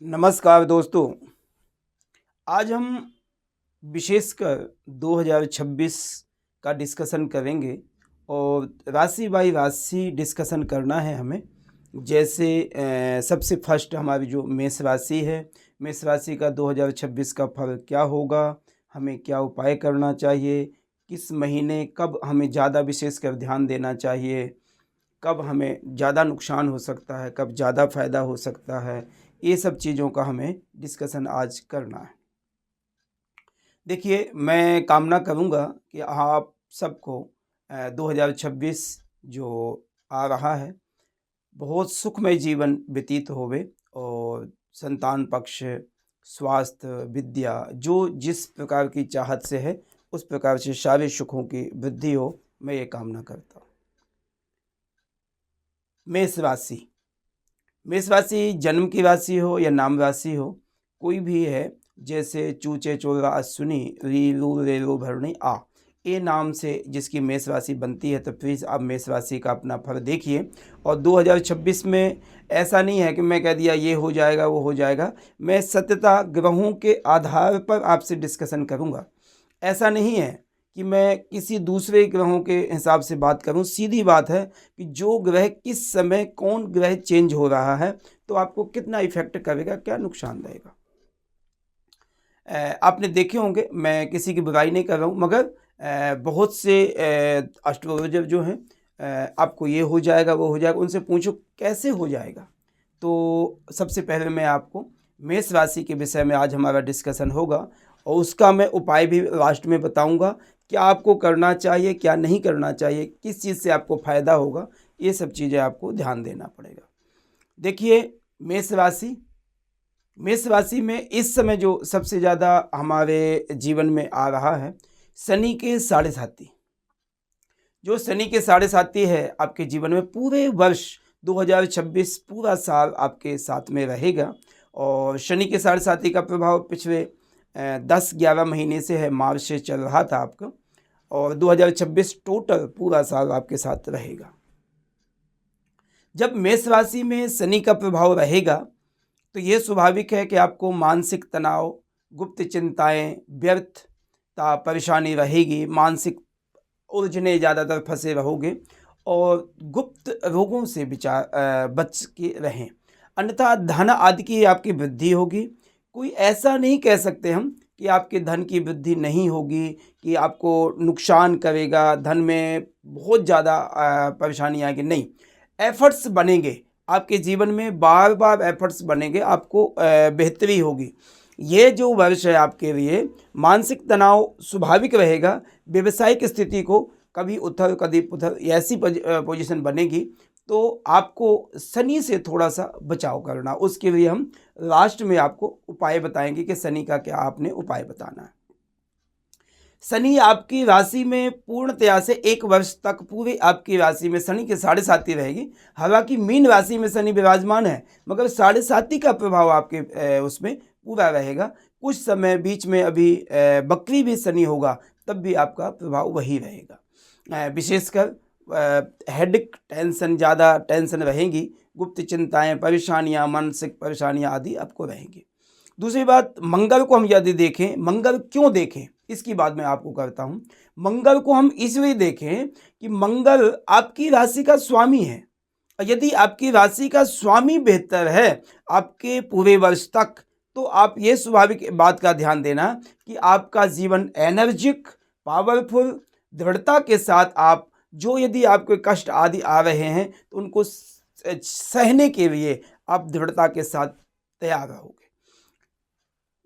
नमस्कार दोस्तों। आज हम विशेषकर 2026 का डिस्कशन करेंगे और राशि बाई राशि डिस्कशन करना है हमें। जैसे सबसे फर्स्ट हमारी जो मेष राशि है, मेष राशि का 2026 का फल क्या होगा, हमें क्या उपाय करना चाहिए, किस महीने कब हमें ज़्यादा विशेषकर ध्यान देना चाहिए, कब हमें ज़्यादा नुकसान हो सकता है, कब ज़्यादा फ़ायदा हो सकता है, ये सब चीज़ों का हमें डिस्कशन आज करना है। देखिए, मैं कामना करूँगा कि आप सबको 2026 जो आ रहा है, बहुत सुखमय जीवन व्यतीत होवे और संतान पक्ष, स्वास्थ्य, विद्या जो जिस प्रकार की चाहत से है, उस प्रकार से सारे सुखों की वृद्धि हो, मैं ये कामना करता हूँ। मेष राशि, मेष राशि जन्म की राशि हो या नाम राशि हो, कोई भी है, जैसे चूचे चोरा अश्विनी रीलू रेलू भरणी आ, ये नाम से जिसकी मेष राशि बनती है, तो प्लीज़ आप मेष राशि का अपना फल देखिए। और 2026 में ऐसा नहीं है कि मैं कह दिया ये हो जाएगा वो हो जाएगा, मैं सत्यता ग्रहों के आधार पर आपसे डिस्कशन करूँगा। ऐसा नहीं है कि मैं किसी दूसरे ग्रहों के हिसाब से बात करूं। सीधी बात है कि जो ग्रह किस समय कौन ग्रह चेंज हो रहा है, तो आपको कितना इफेक्ट करेगा, क्या नुकसान देगा। आपने देखे होंगे, मैं किसी की बुराई नहीं कर रहा हूँ, मगर बहुत से एस्ट्रोलॉजर जो हैं, आपको ये हो जाएगा वो हो जाएगा, उनसे पूछो कैसे हो जाएगा। तो सबसे पहले मैं आपको मेष राशि के विषय में आज हमारा डिस्कशन होगा और उसका मैं उपाय भी लास्ट में बताऊंगा, क्या आपको करना चाहिए क्या नहीं करना चाहिए, किस चीज़ से आपको फ़ायदा होगा, ये सब चीज़ें आपको ध्यान देना पड़ेगा। देखिए, मेष राशि में इस समय जो सबसे ज़्यादा हमारे जीवन में आ रहा है, शनि के साढ़े साथी। जो शनि के साढ़े साथी है आपके जीवन में पूरे वर्ष 2026 पूरा साल आपके साथ में रहेगा। और शनि के साढ़े साथी का प्रभाव पिछले 10-11 महीने से है, मार्च से चल रहा था आपका, और 2026 टोटल पूरा साल आपके साथ रहेगा। जब मेष राशि में शनि का प्रभाव रहेगा, तो ये स्वाभाविक है कि आपको मानसिक तनाव, गुप्त चिंताएं, व्यर्थता, परेशानी रहेगी, मानसिक उलझने ज़्यादातर फंसे रहोगे और गुप्त रोगों से बच के रहें। अन्यथा धन आदि की आपकी वृद्धि होगी। कोई ऐसा नहीं कह सकते हम कि आपके धन की वृद्धि नहीं होगी, कि आपको नुकसान करेगा, धन में बहुत ज़्यादा परेशानी आएगी, नहीं। एफर्ट्स बनेंगे आपके जीवन में, बार बार एफर्ट्स बनेंगे, आपको बेहतरी होगी। ये जो वर्ष है आपके लिए, मानसिक तनाव स्वाभाविक रहेगा, व्यवसायिक स्थिति को कभी उथल कभी पुथल ऐसी पोजीशन बनेगी, तो आपको शनि से थोड़ा सा बचाव करना। उसके लिए हम लास्ट में आपको उपाय बताएंगे कि शनि का क्या आपने उपाय बताना है। शनि आपकी राशि में पूर्णतया से 1 वर्ष तक पूरी आपकी राशि में शनि के साढ़े साथी रहेगी। हालांकि मीन राशि में शनि विराजमान है, मगर साढ़े साथी का प्रभाव आपके उसमें पूरा रहेगा। कुछ समय बीच में अभी बकरी भी शनि होगा, तब भी आपका प्रभाव वही रहेगा। विशेषकर हेडेक, टेंशन, ज़्यादा टेंशन रहेगी, गुप्त चिंताएं, परेशानियां, मानसिक परेशानियां आदि आपको रहेंगी। दूसरी बात, मंगल को हम यदि देखें, मंगल क्यों देखें इसकी बात मैं आपको करता हूं। मंगल को हम इसलिए देखें कि मंगल आपकी राशि का स्वामी है। यदि आपकी राशि का स्वामी बेहतर है आपके पूरे वर्ष तक, तो आप ये स्वाभाविक बात का ध्यान देना कि आपका जीवन एनर्जिक, पावरफुल, दृढ़ता के साथ आप जो यदि आपके कष्ट आदि आ रहे हैं, तो उनको सहने के लिए आप दृढ़ता के साथ तैयार रहोगे।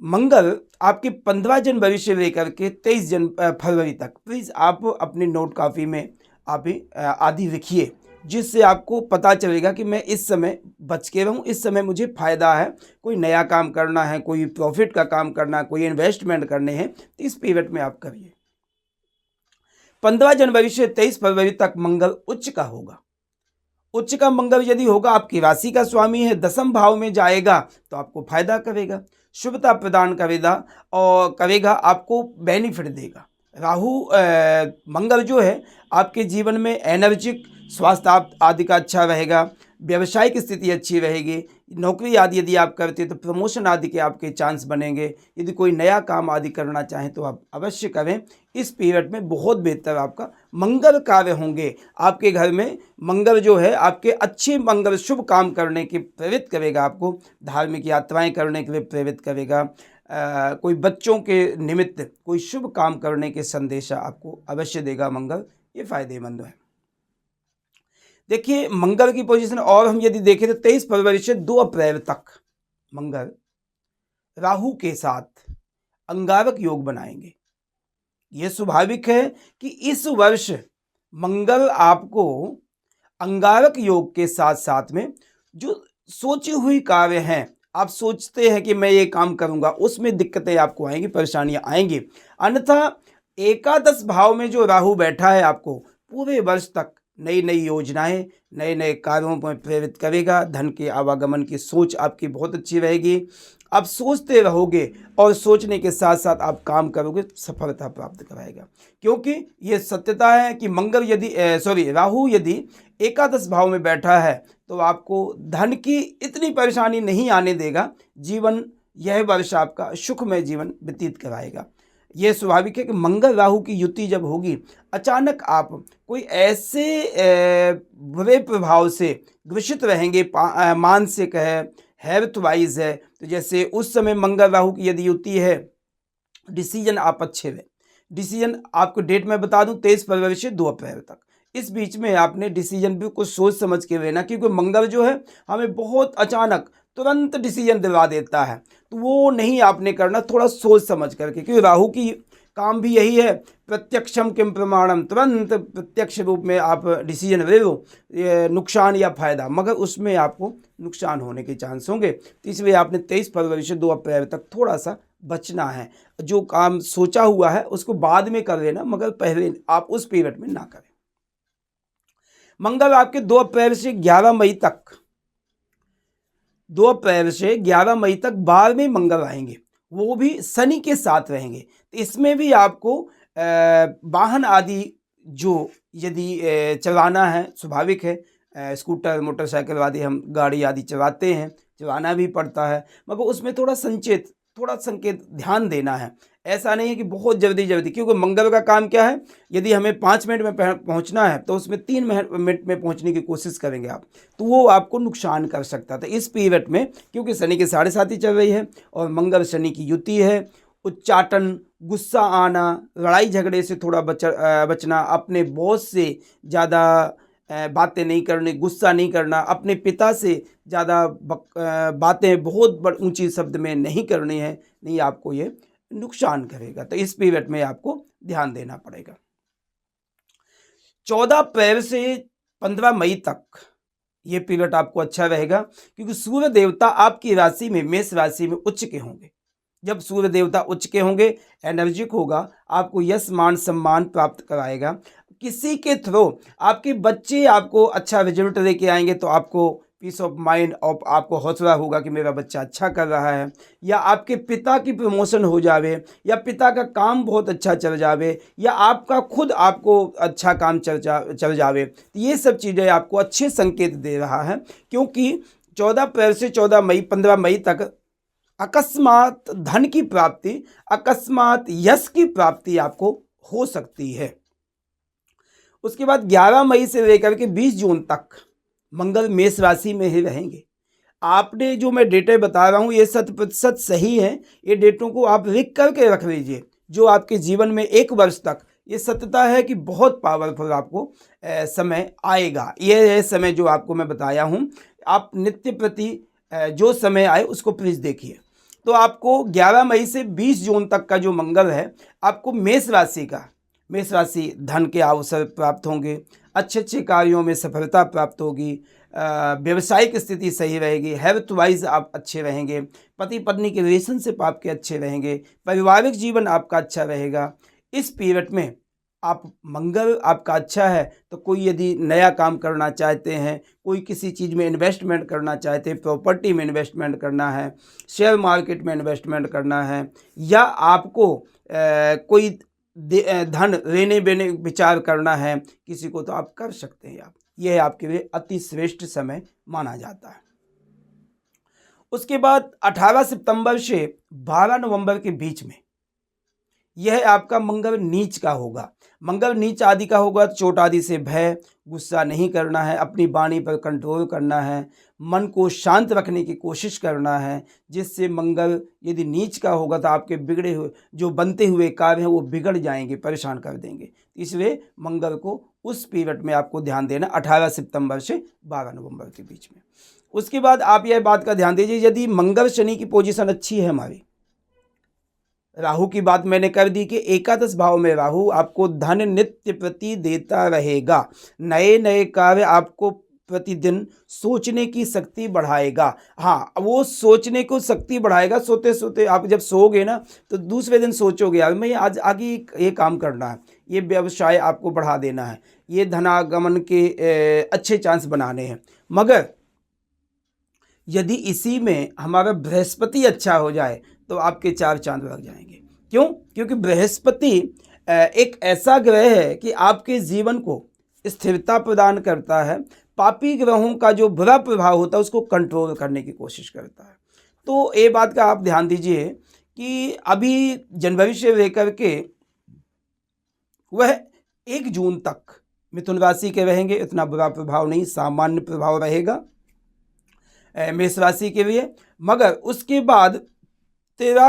मंगल आपके 15 जनवरी से लेकर के 23 फरवरी तक, प्लीज़ आप अपनी नोट कॉपी में आप आदि लिखिए, जिससे आपको पता चलेगा कि मैं इस समय बच के रहूं, इस समय मुझे फ़ायदा है, कोई नया काम करना है, कोई प्रॉफिट का काम करना है, कोई इन्वेस्टमेंट करने हैं, तो इस पीरियड में आप करिए। 15 जनवरी से 23 फरवरी तक मंगल उच्च का होगा। उच्च का मंगल यदि होगा, आपकी राशि का स्वामी है, 10वें भाव में जाएगा, तो आपको फायदा करेगा, शुभता प्रदान करेगा और करेगा, आपको बेनिफिट देगा। मंगल जो है आपके जीवन में एनर्जिक, स्वास्थ्य आदि का अच्छा रहेगा, व्यवसायिक स्थिति अच्छी रहेगी। नौकरी आदि यदि आप करते हैं तो प्रमोशन आदि के आपके चांस बनेंगे। यदि कोई नया काम आदि करना चाहें तो आप अवश्य करें। इस पीरियड में बहुत बेहतर आपका मंगल कार्य होंगे। आपके घर में मंगल जो है आपके अच्छे मंगल शुभ काम करने की प्रेरित करेगा, आपको धार्मिक यात्राएं करने के लिए प्रेरित करेगा। कोई बच्चों के निमित्त कोई शुभ काम करने के संदेशा आपको अवश्य देगा मंगल। ये फायदेमंद है। देखिए मंगल की पोजीशन और हम यदि देखें तो 23 फरवरी से 2 अप्रैल तक मंगल राहु के साथ अंगारक योग बनाएंगे। यह स्वाभाविक है कि इस वर्ष मंगल आपको अंगारक योग के साथ साथ में जो सोची हुई कार्य हैं, आप सोचते हैं कि मैं ये काम करूंगा, उसमें दिक्कतें आपको आएंगी, परेशानियां आएंगी। अन्यथा एकादश भाव में जो राहु बैठा है आपको पूरे वर्ष तक नई नई योजनाएं, नए नए कार्यों में प्रेरित करेगा। धन के आवागमन की सोच आपकी बहुत अच्छी रहेगी। आप सोचते रहोगे और सोचने के साथ साथ आप काम करोगे, सफलता प्राप्त कराएगा। क्योंकि ये सत्यता है कि मंगल यदि राहु यदि एकादश भाव में बैठा है तो आपको धन की इतनी परेशानी नहीं आने देगा। जीवन यह वर्ष आपका सुखमय जीवन व्यतीत कराएगा। ये स्वाभाविक है कि मंगल राहु की युति जब होगी, अचानक आप कोई ऐसे बुरे प्रभाव से ग्रसित रहेंगे, मानसिक है, हेल्थ वाइज है। तो जैसे उस समय मंगल राहु की यदि युति है, डिसीजन आप अच्छे लें। डिसीजन आपको डेट में बता दूं 23 फरवरी से 2 अप्रैल तक, इस बीच में आपने डिसीजन भी कुछ सोच समझ के लेना। क्योंकि मंगल जो है हमें बहुत अचानक तुरंत डिसीजन दिला देता है, तो वो नहीं आपने करना, थोड़ा सोच समझ करके। क्योंकि राहु की काम भी यही है, प्रत्यक्षम किम प्रमाणम, तुरंत प्रत्यक्ष रूप में आप डिसीजन ले लो, नुकसान या फायदा, मगर उसमें आपको नुकसान होने के चांस होंगे। तो इसलिए आपने 23 फरवरी से 2 अप्रैल तक थोड़ा सा बचना है। जो काम सोचा हुआ है उसको बाद में कर लेना, मगर पहले आप उस पीरियड में ना करें। मंगल आपके 2 अप्रैल से 11 मई तक 2 अप्रैल से 11 मई तक 12वें मंगल आएंगे, वो भी शनि के साथ रहेंगे। तो इसमें भी आपको वाहन आदि जो यदि चलाना है, स्वाभाविक है, स्कूटर मोटरसाइकिल आदि हम गाड़ी आदि चलाते हैं, चलाना भी पड़ता है, मगर उसमें थोड़ा संकेत ध्यान देना है। ऐसा नहीं है कि बहुत जल्दी, क्योंकि मंगल का काम क्या है, यदि हमें 5 मिनट में पहुंचना है तो उसमें 3 मिनट में पहुंचने की कोशिश करेंगे आप, तो वो आपको नुकसान कर सकता था। इस पीरियड में क्योंकि शनि के 7.5 चल रही है और मंगल शनि की युति है, उच्चाटन, गुस्सा आना, लड़ाई झगड़े से थोड़ा बचना, अपने बॉस से ज़्यादा बातें नहीं करनी, गुस्सा नहीं करना, अपने पिता से ज़्यादा बातें बहुत ऊंची शब्द में नहीं करनी है, नहीं आपको ये नुकसान करेगा। तो इस पीरियड में आपको ध्यान देना पड़ेगा। 14 अप्रैल से 15 मई तक ये पीरियड आपको अच्छा रहेगा, क्योंकि सूर्य देवता आपकी राशि में, मेष राशि में उच्च के होंगे। जब सूर्य देवता उच्च के होंगे, एनर्जिक होगा, आपको यश मान सम्मान प्राप्त कराएगा। किसी के थ्रू आपके बच्चे आपको अच्छा रिजल्ट लेके आएंगे तो आपको पीस ऑफ माइंड और आपको हौसला होगा कि मेरा बच्चा अच्छा कर रहा है, या आपके पिता की प्रमोशन हो जावे, या पिता का काम बहुत अच्छा चल जावे, या आपका खुद आपको अच्छा काम चल जावे। तो ये सब चीज़ें आपको अच्छे संकेत दे रहा है। क्योंकि 14 अप्रैल से 15 मई तक अकस्मात धन की प्राप्ति, अकस्मात यश की प्राप्ति आपको हो सकती है। उसके बाद 11 मई से लेकर के 20 जून तक मंगल मेष राशि में ही रहेंगे। आपने जो मैं डेटे बता रहा हूँ ये 100% सही है। ये डेटों को आप लिख करके रख लीजिए, जो आपके जीवन में 1 वर्ष तक ये सत्यता है कि बहुत पावरफुल आपको समय आएगा। ये समय जो आपको मैं बताया हूँ, आप नित्य प्रति जो समय आए उसको प्लीज़ देखिए। तो आपको 11 मई से 20 जून तक का जो मंगल है, आपको मेष राशि धन के अवसर प्राप्त होंगे, अच्छे कार्यों में सफलता प्राप्त होगी, व्यवसायिक स्थिति सही रहेगी, हेल्थ वाइज आप अच्छे रहेंगे, पति पत्नी के रिलेशनशिप आपके अच्छे रहेंगे, पारिवारिक जीवन आपका अच्छा रहेगा। इस पीरियड में आप मंगल आपका अच्छा है तो कोई यदि नया काम करना चाहते हैं, कोई किसी चीज़ में इन्वेस्टमेंट करना चाहते हैं, प्रॉपर्टी में इन्वेस्टमेंट करना है, शेयर मार्केट में इन्वेस्टमेंट करना है, या आपको कोई धन लेने देने विचार करना है किसी को, तो आप कर सकते हैं। यह आपके लिए अति श्रेष्ठ समय माना जाता है। उसके बाद 18 सितंबर से 12 नवंबर के बीच में यह आपका मंगल नीच का होगा। मंगल नीच आदि का होगा। चोट आदि से भय, गुस्सा नहीं करना है, अपनी वाणी पर कंट्रोल करना है, मन को शांत रखने की कोशिश करना है, जिससे मंगल यदि नीच का होगा तो आपके बिगड़े हुए जो बनते हुए कार्य हैं वो बिगड़ जाएंगे, परेशान कर देंगे। इसलिए मंगल को उस पीरियड में आपको ध्यान देना, 18 सितंबर से 12 नवंबर के बीच में। उसके बाद आप यह बात का ध्यान दीजिए, यदि मंगल शनि की पोजीशन अच्छी है हमारी, राहु की बात मैंने कर दी कि एकादश भाव में राहु आपको धन नित्य प्रति देता रहेगा। नए नए कार्य आपको प्रतिदिन सोचने की शक्ति बढ़ाएगा। हाँ, वो सोचने को शक्ति बढ़ाएगा। सोते सोते आप जब सोओगे ना तो दूसरे दिन सोचोगे यार मैं आज आगे ये काम करना है, ये व्यवसाय आपको बढ़ा देना है, ये धनागमन के अच्छे चांस बनाने हैं। मगर यदि इसी में हमारा बृहस्पति अच्छा हो जाए तो आपके 4 चांद लग जाएंगे। क्यों? क्योंकि बृहस्पति एक ऐसा ग्रह है कि आपके जीवन को स्थिरता प्रदान करता है। पापी ग्रहों का जो बुरा प्रभाव होता है उसको कंट्रोल करने की कोशिश करता है। तो ये बात का आप ध्यान दीजिए कि अभी जनवरी से लेकर के वह 1 जून तक मिथुन राशि के रहेंगे। इतना बुरा प्रभाव नहीं, सामान्य प्रभाव रहेगा मेष राशि के लिए। मगर उसके बाद 31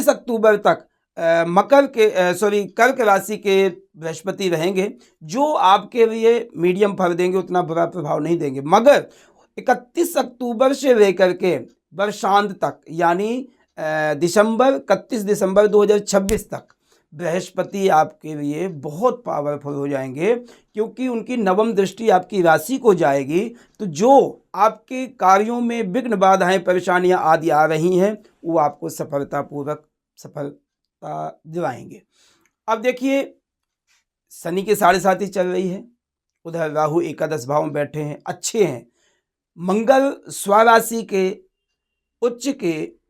अक्टूबर तक कर्क राशि के बृहस्पति रहेंगे, जो आपके लिए मीडियम फल देंगे, उतना बुरा प्रभाव नहीं देंगे। मगर 31 अक्टूबर से लेकर के वर्षांत तक यानी 31 दिसंबर 2026 तक बृहस्पति आपके लिए बहुत पावरफुल हो जाएंगे, क्योंकि उनकी नवम दृष्टि आपकी राशि को जाएगी। तो जो आपके कार्यों में विघ्न, बाधाएं, परेशानियां आदि आ रही हैं वो आपको सफलता दिलाएंगे। अब देखिए, शनि के 7.5 चल रही है, उधर राहु एकादश भाव में बैठे हैं, अच्छे हैं। मंगल स्वराशि के उच्च के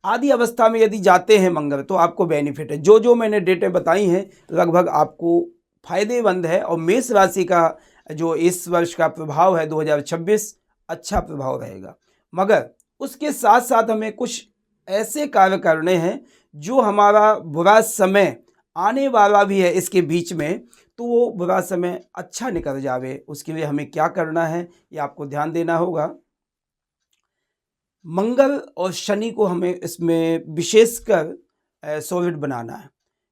आदि अवस्था में यदि जाते हैं मंगल, तो आपको बेनिफिट है। जो जो मैंने डेटें बताई हैं लगभग आपको फायदेमंद है। और मेष राशि का जो इस वर्ष का प्रभाव है 2026 अच्छा प्रभाव रहेगा। मगर उसके साथ साथ हमें कुछ ऐसे कार्य करने हैं जो हमारा बुरा समय आने वाला भी है इसके बीच में, तो वो बुरा समय अच्छा निकल जावे, उसके लिए हमें क्या करना है ये आपको ध्यान देना होगा। मंगल और शनि को हमें इसमें विशेषकर सॉलिड बनाना है।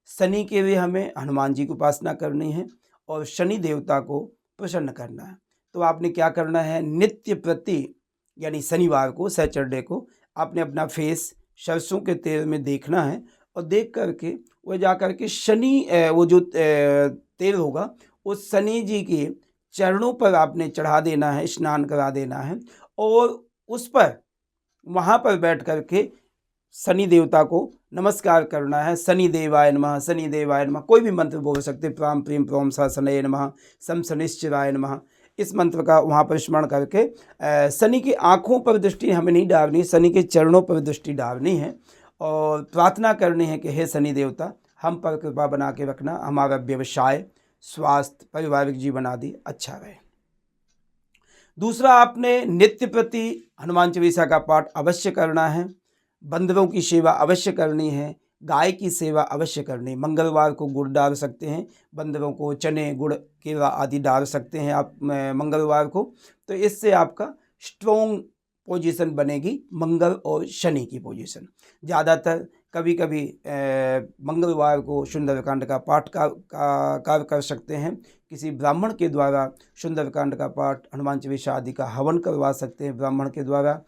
शनि के लिए हमें हनुमान जी की उपासना करनी है और शनि देवता को प्रसन्न करना है। तो आपने क्या करना है, नित्य प्रति यानी शनिवार को, सैटरडे को, आपने अपना फेस सरसों के तेल में देखना है और देख करके वह जा कर के शनि वो जो तेल होगा उस शनि जी के चरणों पर आपने चढ़ा देना है, स्नान करा देना है और उस पर वहाँ पर बैठ कर के शनि देवता को नमस्कार करना है। शनि देवाय नमः, शनि देवाय नमः, कोई भी मंत्र बोल सकते, प्राम प्रीम प्रोम सा शनये नमः, सम शनिश्चराय नमः, इस मंत्र का वहाँ पर स्मरण करके शनि की आँखों पर दृष्टि हमें नहीं डालनी, शनि के चरणों पर दृष्टि डालनी है और प्रार्थना करनी है कि हे शनि देवता, हम पर कृपा बना के रखना, हमारा व्यवसाय, स्वास्थ्य, पारिवारिक जीवन आदि अच्छा रहे। दूसरा, आपने नित्य प्रति हनुमान चालीसा का पाठ अवश्य करना है, बंदरों की सेवा अवश्य करनी है, गाय की सेवा अवश्य करनी। मंगलवार को गुड़ डाल सकते हैं, बंदरों को चने, गुड़, केला आदि डाल सकते हैं आप मंगलवार को। तो इससे आपका स्ट्रॉन्ग पोजीशन बनेगी, मंगल और शनि की पोजीशन। ज़्यादातर कभी कभी मंगलवार को सुंदरकांड का पाठ कार्य कर सकते हैं, किसी ब्राह्मण के द्वारा सुंदरकांड का पाठ, हनुमान चालीसा आदि का हवन करवा सकते हैं ब्राह्मण के द्वारा।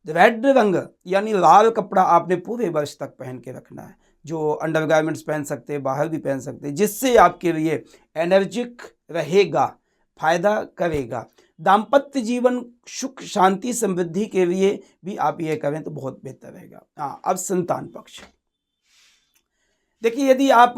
रेड रंग यानी लाल कपड़ा आपने पूरे वर्ष तक पहन के रखना है, जो अंडरगारमेंट्स पहन सकते हैं, बाहर भी पहन सकते हैं, जिससे आपके लिए एनर्जिक रहेगा, फायदा करेगा। दाम्पत्य जीवन सुख शांति समृद्धि के लिए भी आप ये करें तो बहुत बेहतर रहेगा। हाँ, अब संतान पक्ष देखिए, यदि आप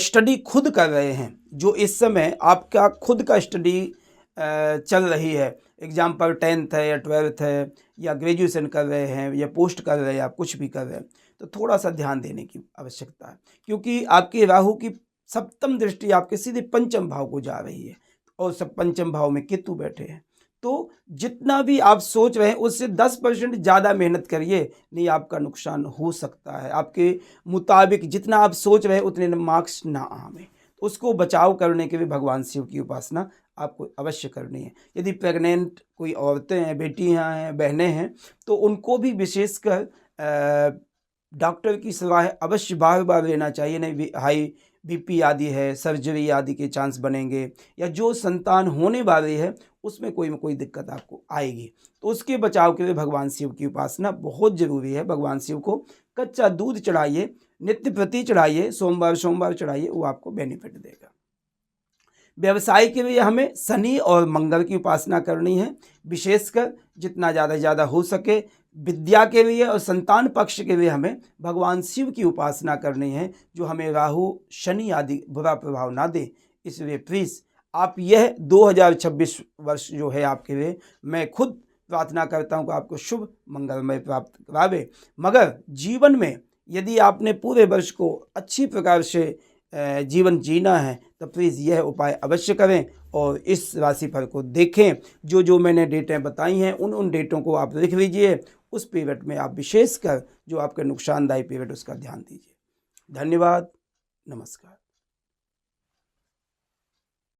स्टडी खुद कर रहे हैं, जो इस समय आपका खुद का स्टडी चल रही है, एग्जाम पर 10th है या 12th है या ग्रेजुएशन कर रहे हैं या पोस्ट कर रहे हैं, आप कुछ भी कर रहे हैं, तो थोड़ा सा ध्यान देने की आवश्यकता है, क्योंकि आपके राहु की सप्तम दृष्टि आपके सीधे पंचम भाव को जा रही है और सब पंचम भाव में केतु बैठे हैं। तो जितना भी आप सोच रहे हैं उससे 10% ज़्यादा मेहनत करिए, नहीं आपका नुकसान हो सकता है। आपके मुताबिक जितना आप सोच रहे हैं उतने मार्क्स ना आवे, तो उसको बचाव करने के लिए भगवान शिव की उपासना आपको अवश्य करनी है। यदि प्रेग्नेंट कोई औरतें हैं, बेटियां हैं, बहनें हैं, तो उनको भी विशेषकर डॉक्टर की सलाह अवश्य बार बार लेना चाहिए, नहीं हाई बीपी आदि है, सर्जरी आदि के चांस बनेंगे, या जो संतान होने वाली है उसमें कोई न कोई दिक्कत आपको आएगी। तो उसके बचाव के लिए भगवान शिव की उपासना बहुत जरूरी है। भगवान शिव को कच्चा दूध चढ़ाइए, नित्य प्रति चढ़ाइए, सोमवार चढ़ाइए, वो आपको बेनिफिट देगा। व्यवसाय के लिए हमें शनि और मंगल की उपासना करनी है, विशेषकर जितना ज़्यादा हो सके। विद्या के लिए और संतान पक्ष के लिए हमें भगवान शिव की उपासना करनी है, जो हमें राहु शनि आदि बुरा प्रभाव ना दे। इसलिए प्लीज़ आप यह 2026 वर्ष जो है आपके लिए, मैं खुद प्रार्थना करता हूँ कि आपको शुभ मंगलमय प्राप्त करावे। मगर जीवन में यदि आपने पूरे वर्ष को अच्छी प्रकार से जीवन जीना है तो प्लीज़ यह उपाय अवश्य करें और इस राशिफल को देखें। जो मैंने डेटें बताई हैं उन डेटों को आप लिख लीजिए। उस पीरियड में आप विशेषकर जो आपके नुकसानदायी पीरियड उसका ध्यान दीजिए। धन्यवाद, नमस्कार।